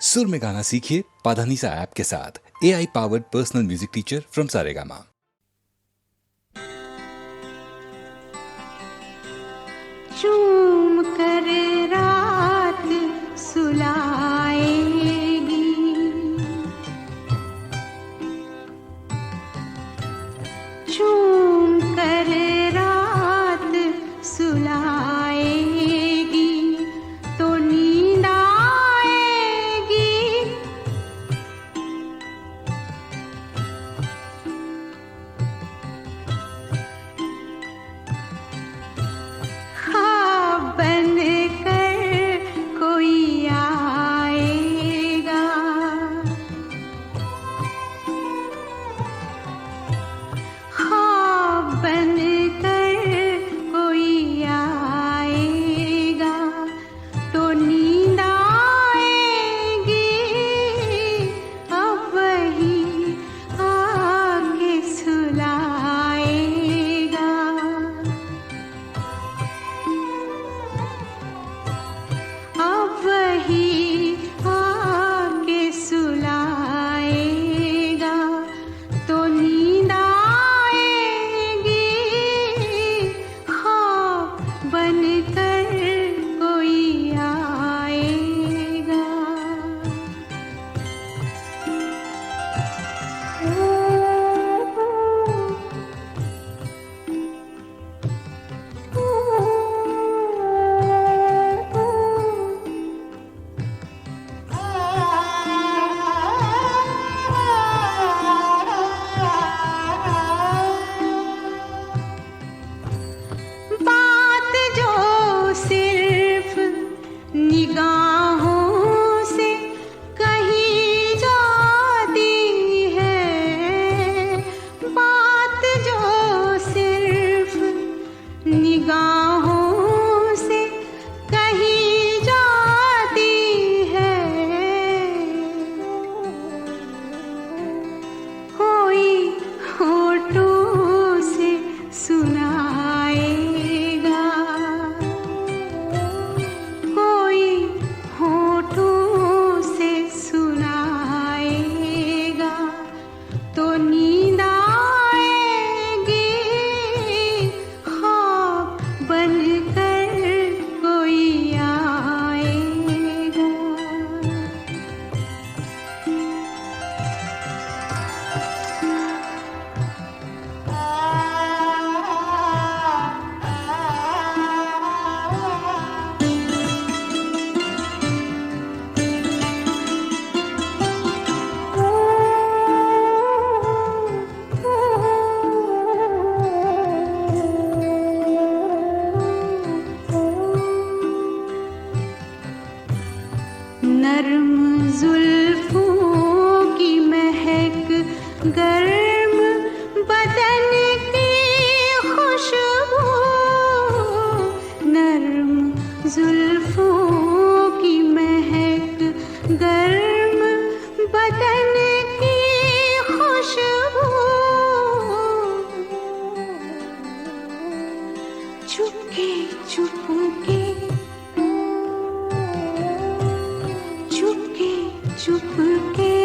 सुर में गाना सीखिए पाधानीसा ऐप के साथ। AI powered personal music teacher from Saregama. चूम कर रात सुलाएगी, चूम कर रात सुलाएगी तो नींद आएगी, ख्वाब बनकर कोई आएगा, ख्वाब बनकर कोई आएगा तो नींद आएगी, अब वही आके सुलाएगा, अब वही आके सुलाएगा तो नींद आएगी, ख्वाब बनकर कोई आएगा। बात जो सिर्फ निगाहों से कही जाती है, बात जो सिर्फ निगाहों से कही जाती है, कोई होठों से सुनाएगा, कोई होठों से सुनाएगा तो नींद आएगी, ख्वाब बनकर कोई आएगा। नर्म जुल्फों की महक, गर्म बदन की खुशबू, नर्म जुल्फों की महक, गर्म बदन की खुशबू, चुपके चुपके चुपके चुपके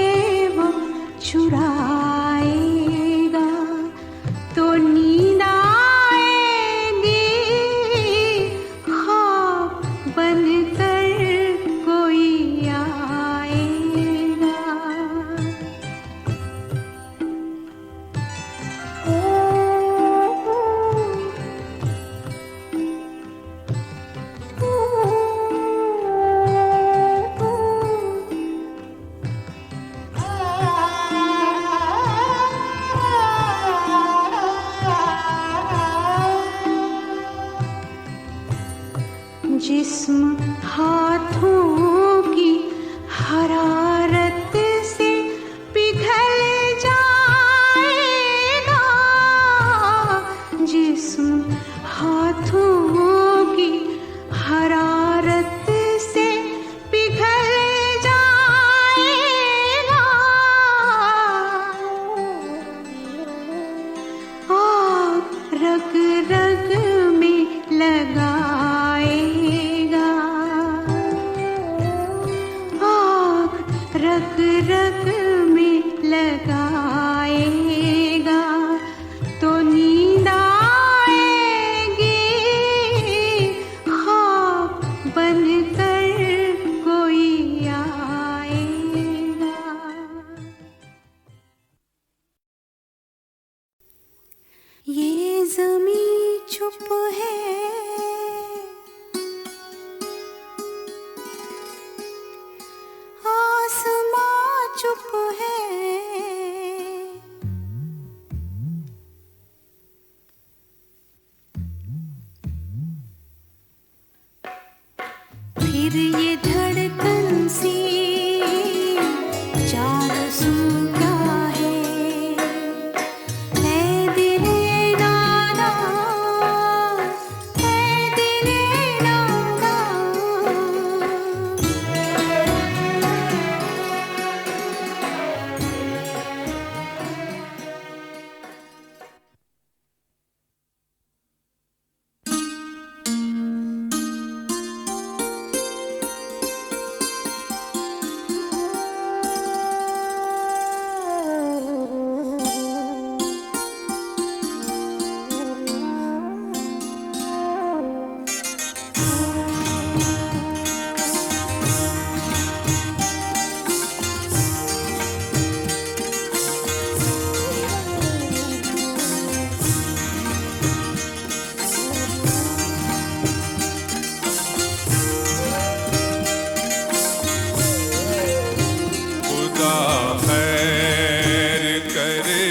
वो चुराएगा तो नींद आएगी, ख्वाब बनकर कोई आएगा। रग रग में लगाएगा तो नींद आएगी, ख्वाब बनकर कोई आएगा। ये ज़मीं चुप है, आसमां चुप है, फिर ये धड़कन सी चारों सू क्या है। ऐ दिले नादा, ऐ दिले नादा, खुदा खैर करे,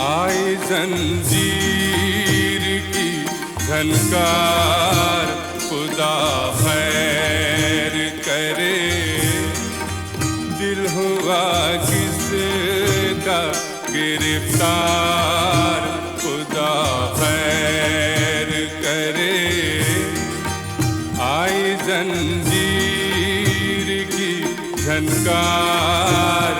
आई जंजीर की झनकार। खुदा खैर करे, दिल हुआ किसका गिरफ्तार। खुदा खैर करे, आई जंजीर की झनकार।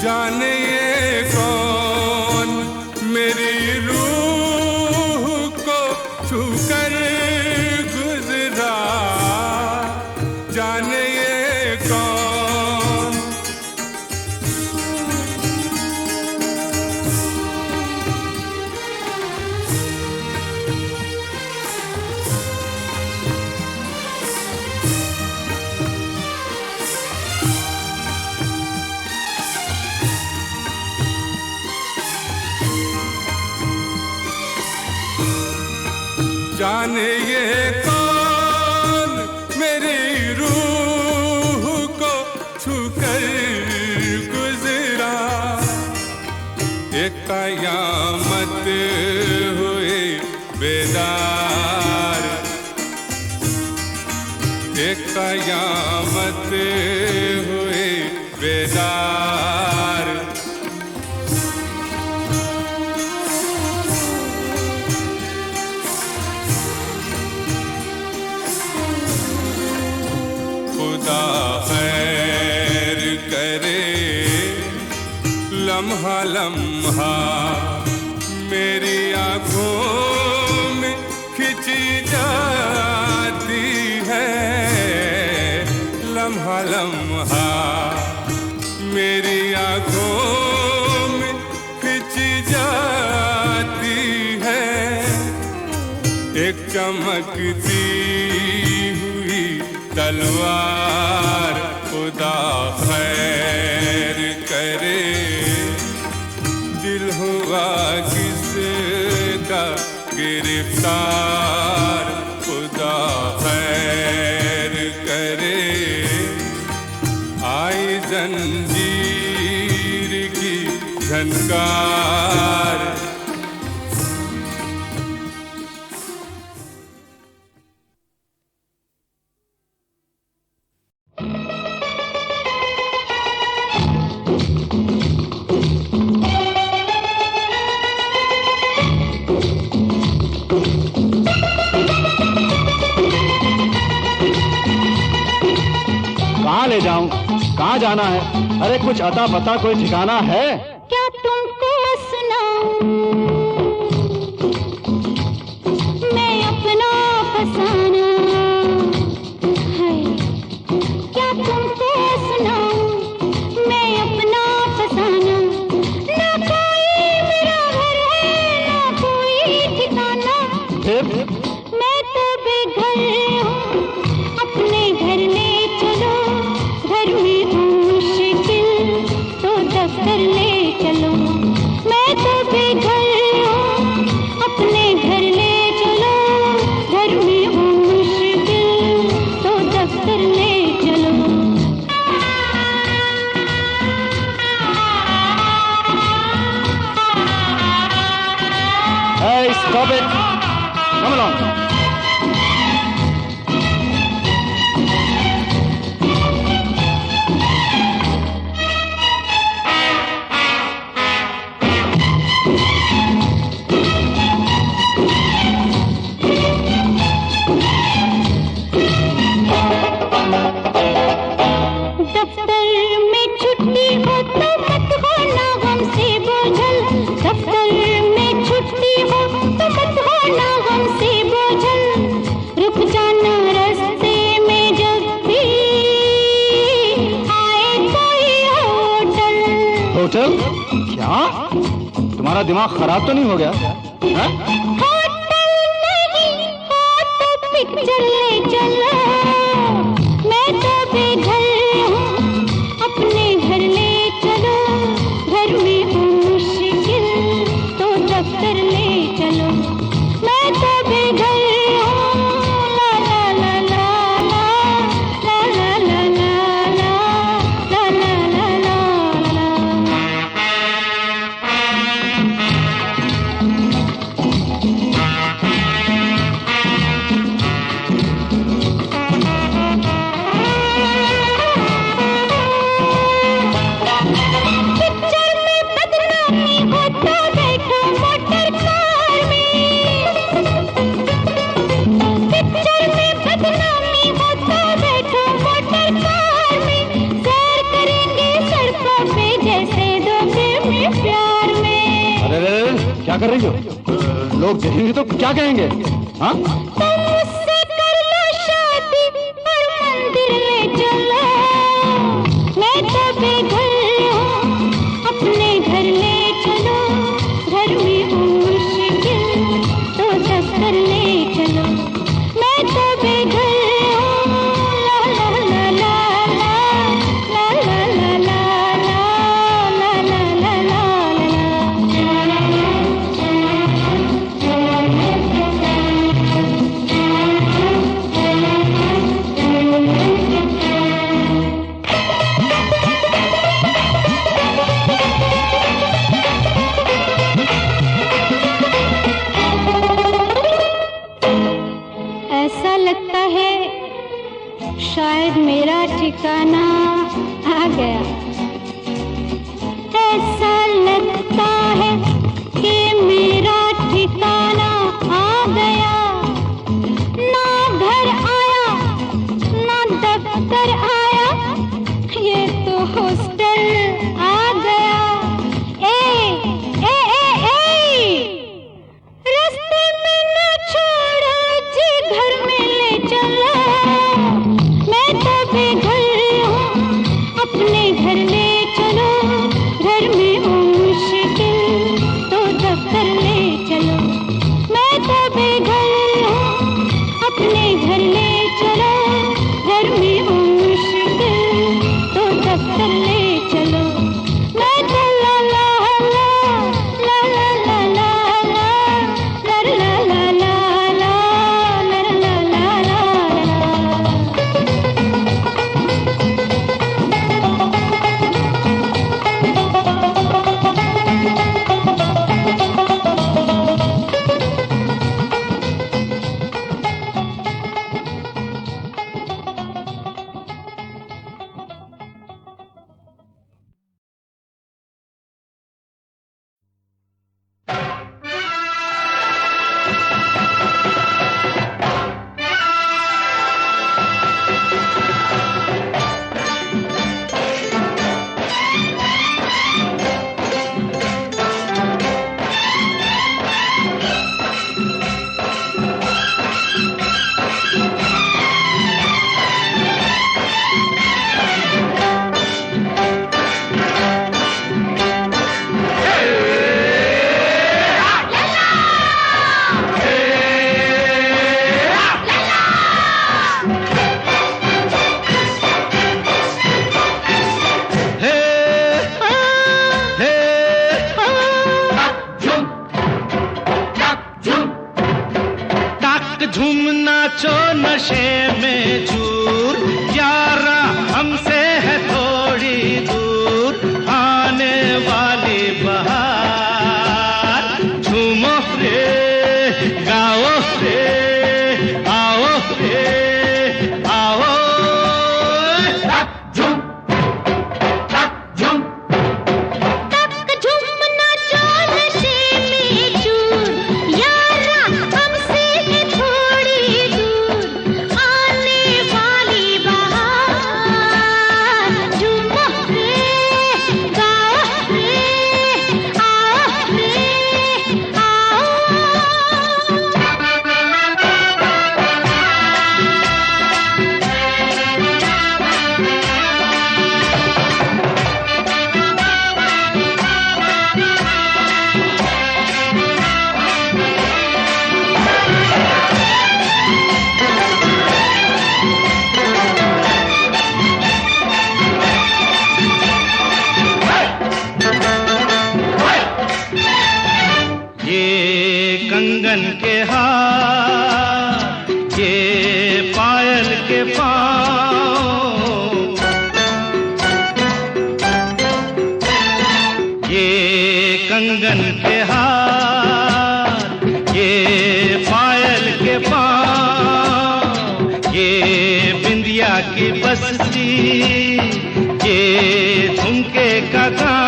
जाने ये कौन मेरी रूह को छूकर गुजरा, जाने ये कौन। जाने ये कौन मेरी रूह को छूकर गुजरा। एक कयामत हुए बेदार, एक कयामत हुए बेदार। खुदा खैर करे, लम्हा लम्हा मेरी आँखों में खिंची जाती है। लम्हा लम्हा मेरी आँखों में खिंची जाती है। एक चमकती हुई तलवार। खुदा खैर करे, दिल हुआ किसका गिरफ्तार। खुदा खैर करे, आई जंजीर की झनकार। जाना है। अरे कुछ अता पता कोई ठिकाना है? क्या तुमको सुनाऊं मैं अपना फसाना है? क्या तुमको सुनाऊं मैं अपना फसाना? ना कोई मेरा घर है ना कोई ठिकाना। फिर मैं तो बेघर हूँ अपने घर ले चलो। घर में हूँ मुश्किल तो दफ्तर ले चलो। मैं तो बेघर हूँ अपने घर ले चलो। घर में हूँ मुश्किल तो दफ्तर ले चलो। Hey, stop it! Come along. दफ्तर में छुट्टी हो तो मत होना हमसे बोझल। दफ्तर में छुट्टी हो तो मत होना हमसे बोझल। रुक जाना रास्ते में जब भी आए कोई होटल। होटल? क्या? तुम्हारा दिमाग खराब तो नहीं हो गया? हैं? होटल नहीं हो तो पिक्चर ले चलो। मैं तो बेघर हूँ अपने घर ले चलो। घर में हूँ मुश्किल तो दफ्तर ले चलो। मैं तो बेघर हूँ ला ला ला ला ला ला ला ला ला ला ला ला ला। पिक्चर में बदनामी हो तो बैठो मोटर कार में। पिक्चर में बदनामी हो तो बैठो मोटर कार में। सैर करेंगे सड़कों पे जैसे दो प्रेमी प्यार में। अरे क्या कर रही हो? लोग देखेंगे तो क्या कहेंगे? हाँ? तुम मुझसे कर लो शादी और मंदिर ले चलो। मैं तो बेघर हूँ अपने घर ले चलो। घर में हूँ मुश्किल तो दफ्तर ले चलो। मैं तो बेघर हूँ ला ला ला ला ला ला ला ला ला ला ला ला ला ला। नाचो नशे में चूर, यारा हमसे है थोड़ी दूर आने वाली बहार। झूमो रे गाओ रे आओ रे आओ। तक झूम नाचो नशे में चूर, यारा हमसे है थोड़ी दूर आने वाली बहार। झूमो रे गाओ रे आओ रे ये कंगन के हार, ये पायल के पाँव, ये कंगन के हार, ये पायल के पाँव, ये बिंदिया की बस्ती, ये झुमके का काम।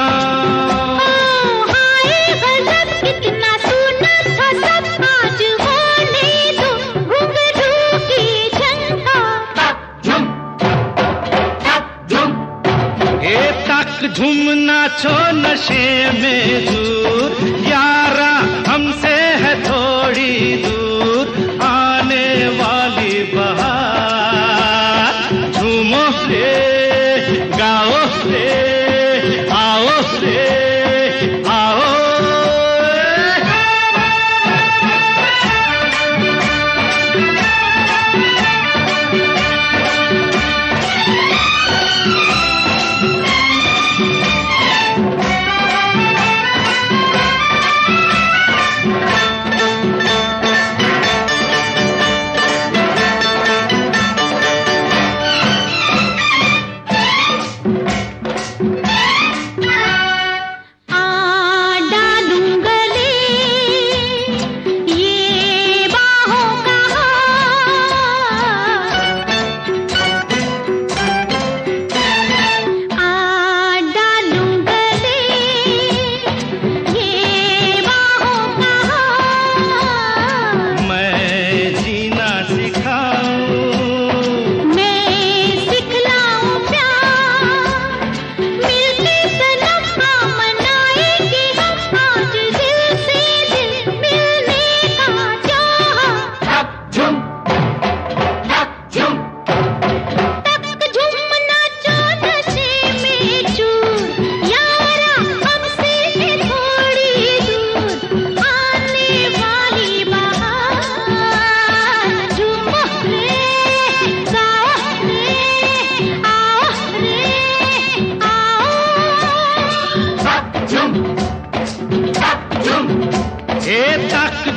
झूम नाचो नशे में दूर, यारा हमसे है थोड़ी दूर आने वाली बहार। झूमो रे गाओ रे आओ रे आओ।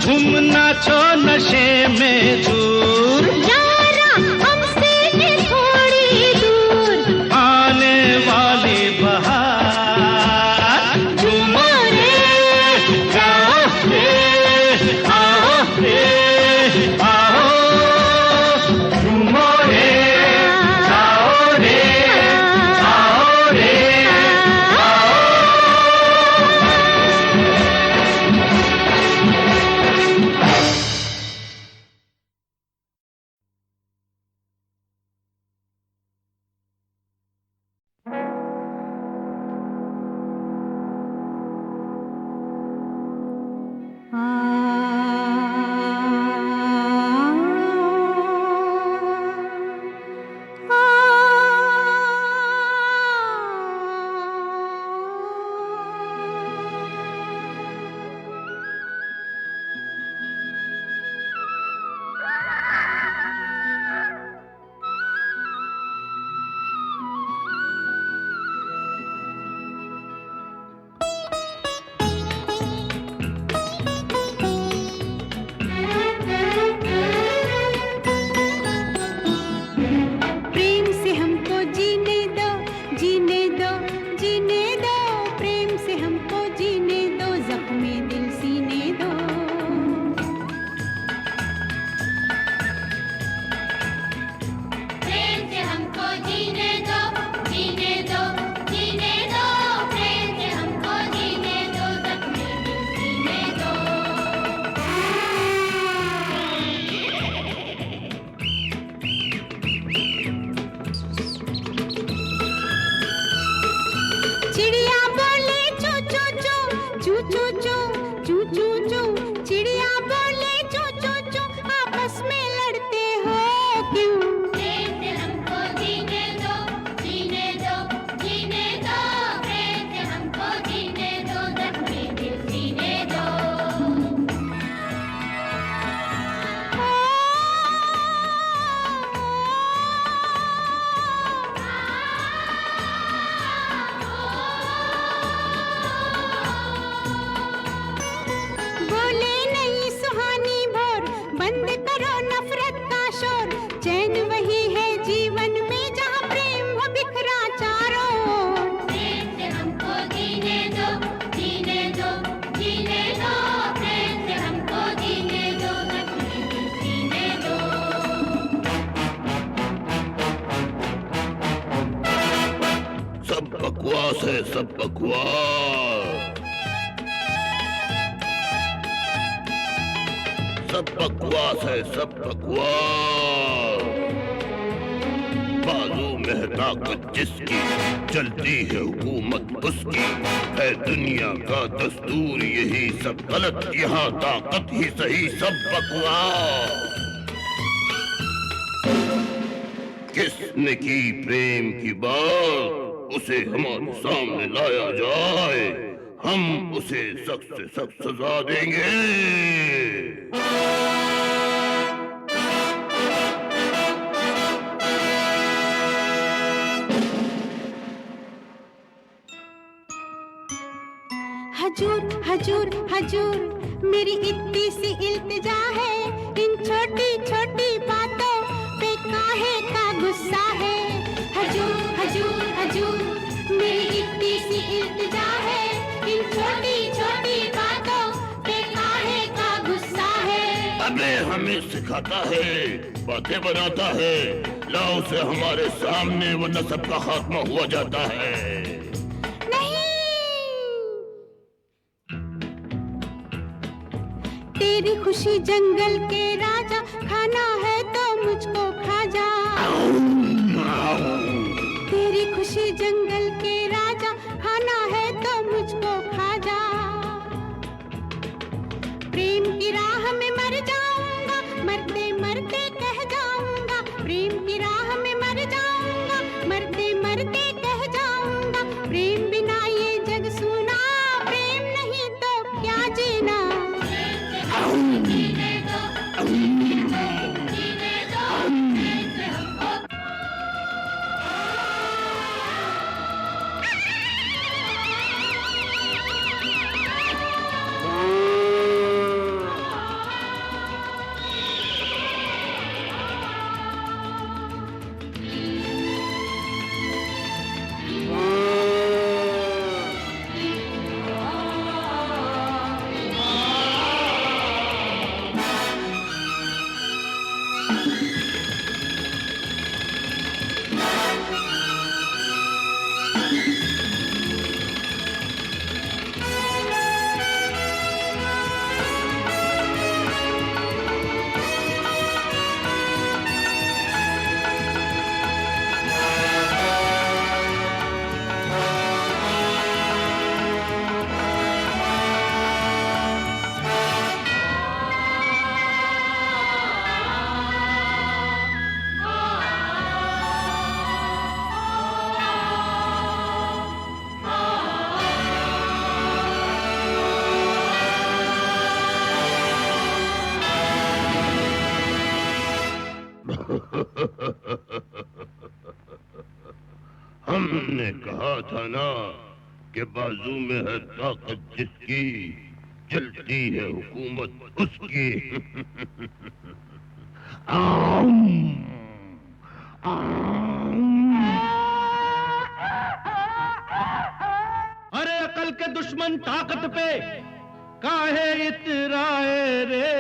झूम नाचो नशे में दूर, यारा हमसे है थोड़ी दूर आने वाली बहार। झूमो रे गाओ रे आओ रे आओ। झूमो रे गाओ रे आओ रे आओ। चू चू चू चू चू चू चिड़िया बोले चू चू चू आपस में लड़ते हो क्यों? प्रेम से हमको जीने दो, जीने दो, जीने दो, प्रेम से हमको जीने दो, जख्मी दिल जीने दो। बोले नहीं सुहानी भोर, बंद करो नफरत का शोर, चैन वही है जीवन में जहाँ प्रेम हो बिखरा चारों ओर। प्रेम से हमको जीने दो, जीने दो, जीने दो, प्रेम से हमको जीने दो, जख्मी दिल जीने दो। सब बकवास है, सब बकवास, सब बकवास है, सब बकवास। बाजू में है ताकत जिसकी, चलती है हुकूमत उसकी, है दुनिया का दस्तूर यही, सब गलत यहाँ ताकत ही सही, सब बकवास। किसने की प्रेम की बात, उसे हमारे सामने लाया जाए, हम उसे सख्त से सख्त सजा देंगे। हजूर हजूर हजूर मेरी इतनी सी इल्तिजा है, इन छोटी छोटी बातों पे काहे का गुस्सा है। हजूर हजूर हजूर मेरी इतनी सी इल्तिजा है, इन छोटी छोटी बातों पे काहे का गुस्सा है। अबे हमें सिखाता है, बातें बनाता है, लाओ उसे हमारे सामने, वरना सबका खात्मा हुआ जाता है। तेरी खुशी जंगल के राजा, खाना है तो मुझको खा जा। तेरी खुशी जंगल के राजा, खाना है तो मुझको खा जा। प्रेम की राह में मर जाऊंगा, मरते मरते कह जाऊंगा, प्रेम की राह में मर जाऊंगा, मरते मरते कह जाऊंगा, प्रेम बिना ये जग सूना, प्रेम नहीं तो क्या जीना। जीने दो, जीने दो, जीने दो, प्रेम से हमको। हमने कहा था ना कि बाजू में है ताकत जिसकी, चलती है हुकूमत उसकी। अरे अकल के दुश्मन ताकत पे काहे इतराए रे,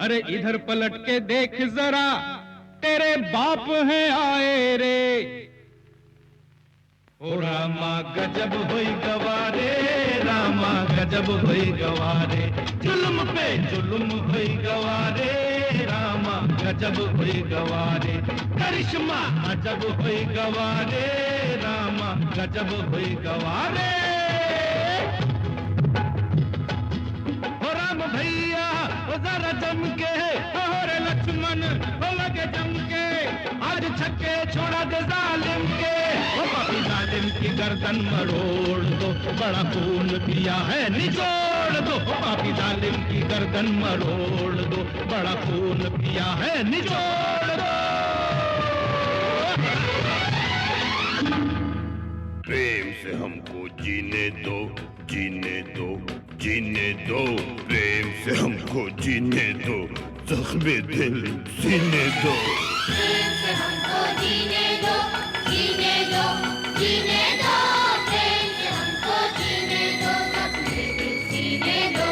अरे इधर पलट के देख जरा, तेरे बाप हैं आए रे। ओ रामा गजब हुई गवारे, रामा गजब हुई गवारे, जुल्म पे जुल्म हुई गवारे, रामा गजब हुई गवारे, करिश्मा अजब हुई गवारे, रामा गजब हुई गवारे। पांच छक्के छोड़ा दे जालिम के, वो पापी जालिम की गर्दन मरोड़ दो, बड़ा खून पिया है निचोड़ दो, वो पापी जालिम की गर्दन मरोड़ दो, बड़ा खून पिया है निचोड़ दो। प्रेम से हमको जीने दो, जीने दो, जीने दो, प्रेम से हमको जीने दो, जख्मे दिल सीने दो। प्रेम से हमको जीने दो, जीने दो, जीने दो, प्रेम से हमको जीने दो, जख्मे दिल सीने दो।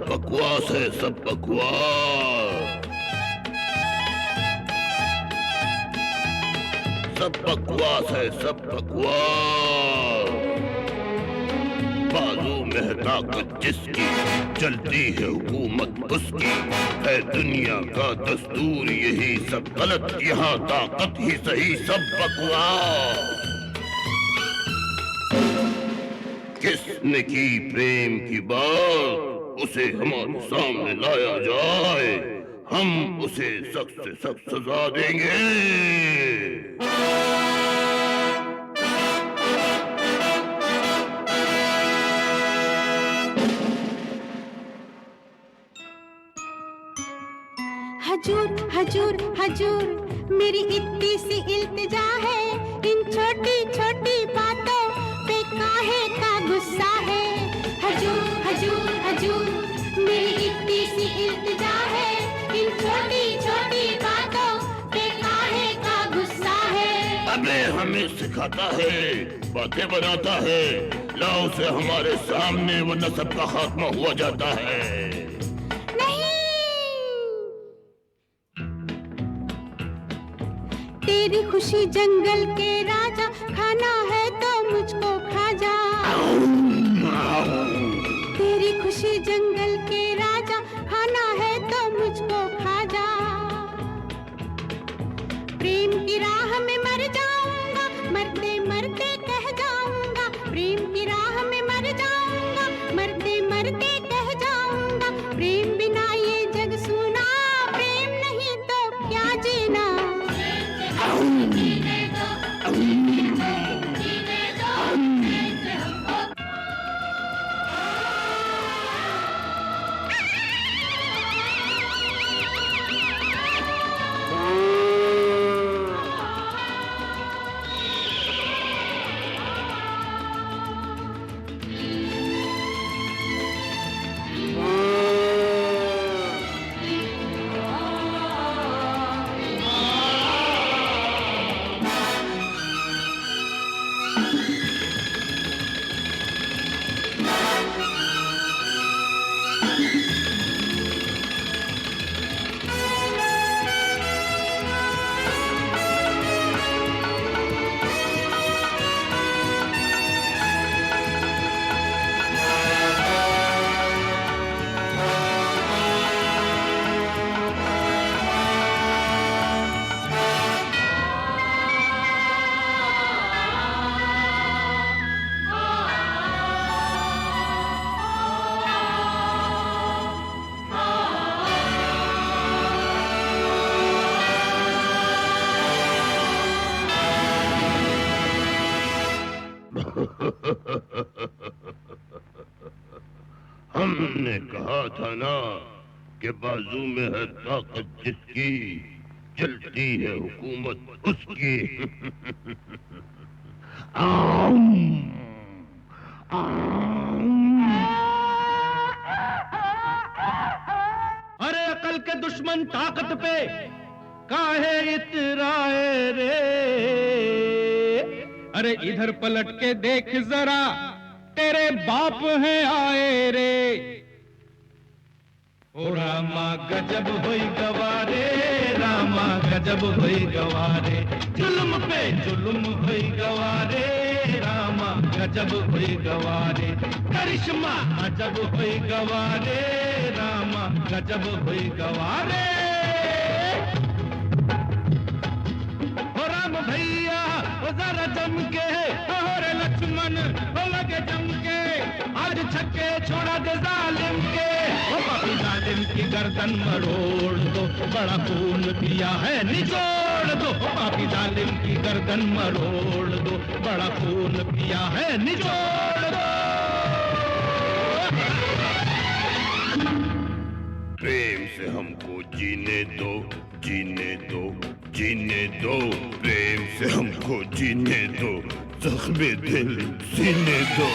बकवास है, सब बकवास, सब बकवास है, सब बकवास। बाजू में ताकत जिसकी, चलती है हुकूमत उसकी, है दुनिया का दस्तूर यही सब गलत, यहाँ ताकत ही सही, सब बकवास। किसने की प्रेम की बात, उसे हमारे सामने लाया जाए, हम उसे सख्त से सख्त सजा देंगे। हजूर हजूर हजूर, मेरी इतनी सी इल्तिजा है, इन छोटी छोटी बातों पे काहे का गुस्सा है। हजूर हजूर हजूर, मेरी इतनी सी इल्तिजा है, इन छोटी छोटी बातों पे काहे का गुस्सा है। अबे हमें सिखाता है, बातें बनाता है, लाओ उसे हमारे सामने, वरना सबका खात्मा हुआ जाता है। तेरी खुशी जंगल के राजा, खाना है तो मुझको खा जा। तेरी खुशी जंगल के राजा, खाना है तो मुझको खा जा। प्रेम की राह में मर जाऊंगा, मरते मरते कह जाऊंगा। प्रेम की राह में मर जाऊंगा, मरते मरते कह जाऊंगा। प्रेम बिना ये जग सूना, प्रेम नहीं तो क्या जीना। हमने कहा था ना कि बाजू में है ताकत जिसकी, चलती है हुकूमत उसकी। अरे अकल के दुश्मन ताकत पे काहे इतराए रे। अरे इधर पलट के देख जरा, तेरे बाप हैं आए रे। ओ रामा गजब हुई गवारे, रामा गजब हुई गवारे। जुल्म पे जुल्म हुई गवारे, रामा गजब हुई गवारे। करिश्मा अजब हुई गवारे, रामा गजब हुई गवारे। ओ राम भैया ओ जरा जम के, और लक्ष्मण ओ लगे जम के। आज छक्के छोड़ा दे जालिम के, ओ पापी जालिम की गर्दन मरोड़ दो, बड़ा खून पिया है निचोड़ दो। ओ पापी जालिम की गर्दन मरोड़ दो, बड़ा खून पिया है निचोड़ दो। प्रेम से हमको जीने दो, जीने दो, जीने दो। प्रेम से हमको जीने दो, जख्मे दिल सीने दो।